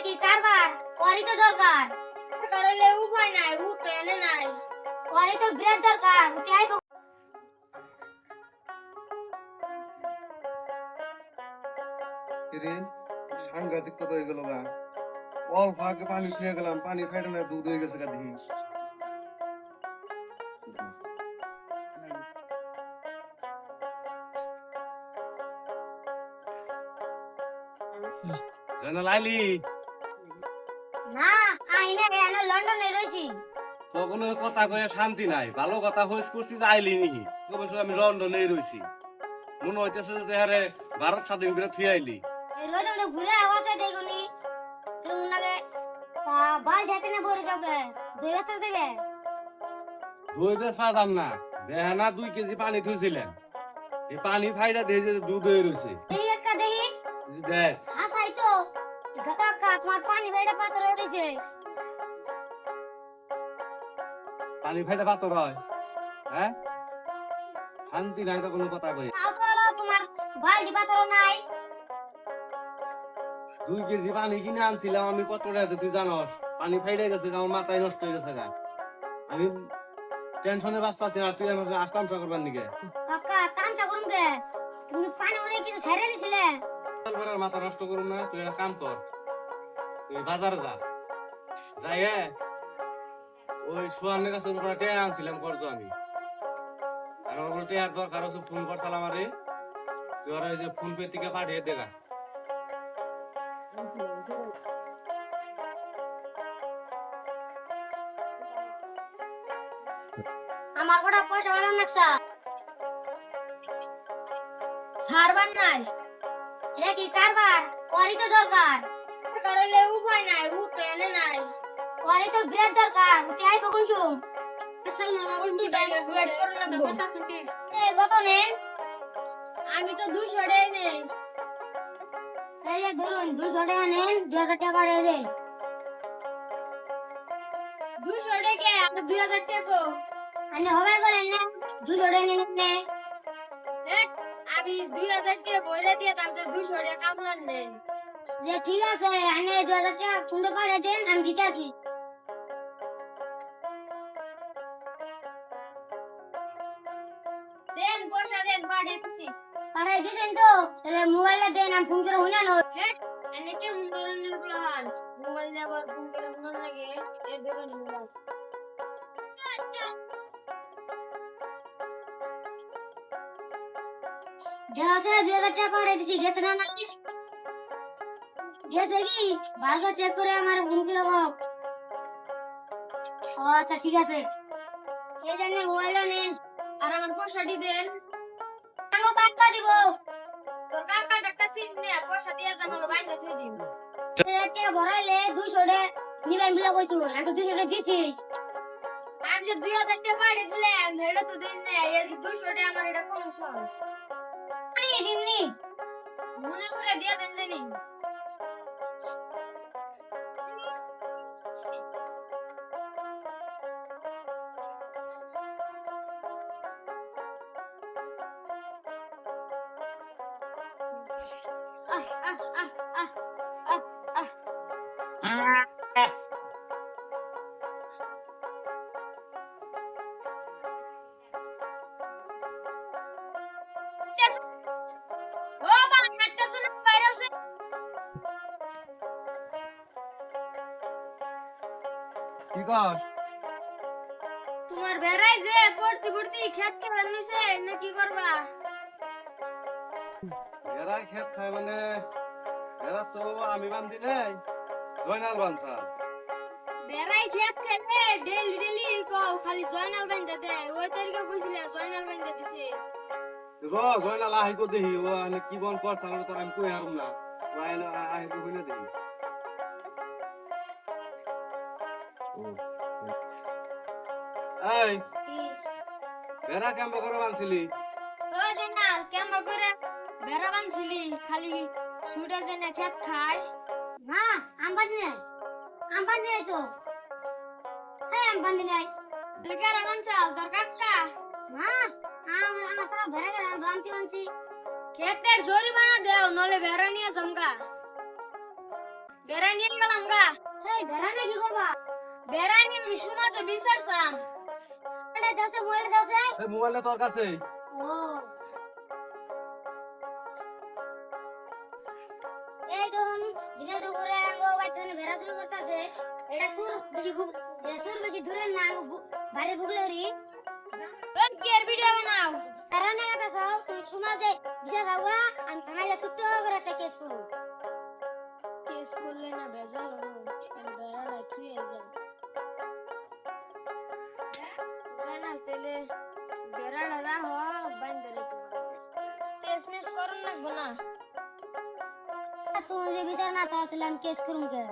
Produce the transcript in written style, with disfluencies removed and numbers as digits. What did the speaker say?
কি কারবার ওরই তো দরকার কারলে উপায় নাই ও তো এনে নাই ওরই তো ব্রেক দরকার উঠে আইবো রে সাংঘাতিক কথা হয়ে গেল গা অল্প আগে পানি ছুঁয়ে গেলাম পানি ফাইটে না দুধ হয়ে গেছে গা দেখি জয়নাল আইলি না আইনে রে আমি লন্ডনে রইছি কখনো কথা কয়ে শান্তি নাই ভালো কথা হইস করছি যে আইলি নিহি কবে আমি লন্ডনে রইছি মনে হইতেছে যে হারে ভারত স্বাধীন করে থুই আইলি এই রোজ আমরা ঘুরে আওয়াজে দেখুনি তুমি নাকি বাল যেতে না বরে যাবে 2 বছর দেবে দুই বেশ পাতাম না দেহানা 2 কেজি পানি থুইছিলেন এই পানি ফাইটা দিয়ে যে দুধ হয়ে রয়েছে এই একটা দেখিস দেখ হাসাই তো কাকা তোমার পানি বেড়া পাথর হইছে পানি ফাইটা পাতর হয় হ্যাঁ শান্তি নাই তো কোনো কথা কই তাও তোমার বালতি পাথর নাই 2 কেজি পানি কিনে আনছিলাম আমি কত টাকা তুই জানোস পানি ফাইড়ে গেছে আমার মাথায় নষ্ট হয়ে গেছে গা আমি টেনশনে বাঁচতাছি না তুই আমাকে আসতাম করবার নিকে কাকা তামসা করুম গে তুমি পানি মধ্যে কিছু ছেড়ে দিছিলে করার মাথা নষ্ট করুম না তুই একটা কাম কর তুই বাজারে যা যাই ওই সোয়ানের কাছে ওরা টেয়া আনছিলাম করতো আমি আর ওর টেয়ার দরকার হচ্ছে ফোন করছিলাম আমারে তুই ওরা ওই যে ফোন পে থেকে পাঠিয়ে দেখা আমার কটা পয়সা বাড়ান নাকসা সারবার নাই এটা কি কারবার ওরই তো দরকার কারলে উপায় নাই ও তো এনে নাই ওরই তো ব্রেক দরকার উঠে আইবো কোনছুম উল্টো টাইমে ওয়েট করুন না এ কত নেন আমি তো 200 টাকা নেই এই যে ধরুন 200 টাকা নেন 2000 টাকা বাড়িয়ে দেন 200 টাকা আর 2000 টাকা আনে হবে বলেন না 200 টাকা নিয়ে নিলে আমি 2000 টাকা বইরা দিয়ে দাম তো 200 টাকা কামলার নেই যে ঠিক আছে আনে 2000 টাকা ফোনে পাঠিয়ে দেন আমি দিতে আসি দেন পয়সা দেন পাঠিয়ে দিছি পাঠিয়ে দিছেন তো তাহলে মোবাইলটা দেন আমি ফোন করে হুনা না এনে কে মন ধরনের প্ল্যান মোবাইল যাবার ফোন করে মন লাগে এর ধরনের মোবাইল দেওয়া 2000 টাকা পাঠিয়ে দিছি গেছে না না গেছে কি ভালো চেক করে আমার ফোন করে রাখো ও আচ্ছা ঠিক আছে এই জানেন মোবাইলটা নেন আর আমার পয়সাটি দেন আমি টাকা দিব তোর কাকা টাকা সিন নে পয়সা দিয়ে জামাল বাইন্দা থই দিন টাকা ভরাইলে 200 টাকা নিবেন বলে কইছো আমি তো 200 টাকা দিছি আমি যে 2000 টাকা পাঠিয়ে দিলাম এটা তো দিন নে এই 200 টাকা আমার এটা কোন সব আমি দিমনি মনে করে দিয়ে দেন জানি আহ আহ আহ আহ আহ আহ ও বা হাতটা শুনে বাইরে আছে কি কর তোমার বেড়াই যে পড়তি পড়তি খেত কে বানছে না কি করবা এরা খেত খায় মানে এরা তো আমি বান্ধি নাই জয়নাল বানসা বেড়াই খেত খেতে ডেলি ডেলি কও খালি জয়নাল বাইন্দা দে ওই তারিখে কইছিলে জয়নাল বাইন্দা দিছে জয়নাল আহি কো দেহি ও আনে কি বন কর সারা তোর আমি কই হারুম না রাইনা আহি কো হইনা দেহি এই বেড়া কেমন করে বানছিলি ও জয়নাল কেমন করে বেড়া বানছিলি খালি সুটা জেনে খেত খায় না আমবানি নাই তো হ্যাঁ আমবানি নাই লেকার বানছাল তোর কাকা না আমার সারা ভরে গেল বামটি বানছি খেতের জরিমানা দেও নলে বেড়া নিয়ে জমকা বেড়া নিয়ে গেলাম গা। এই বেড়ানে কি করবা? বেড়া নিয়ে আমি সমাজে বিচারছাম। এটা দাওছে মোবাইল দাওছে। এই মোবাইলটা তোর কাছে ও এই তখন দিনে দুপুরে আঙ্গো বাইতনে বেড়া শুরু করতেছে। এটা সুর বেশি দূরে না বাইরে বুগলেরি ওই কি এর ভিডিও বানাও। বেড়ানে গেতাছ তুমি সমাজে বিচার গাওয়া আমি থানায় ছোট্ট করে একটা কেস করব। কেস করলে না বেজাল আমি বেড়া রাখি যাই। জয়নাল তেলে বেড়া রাহ বান্ধে রেখে কেস মেস করুন লাগবো না। তুমি যে বিচার না চাও তাহলে আমি কেস করুম কে?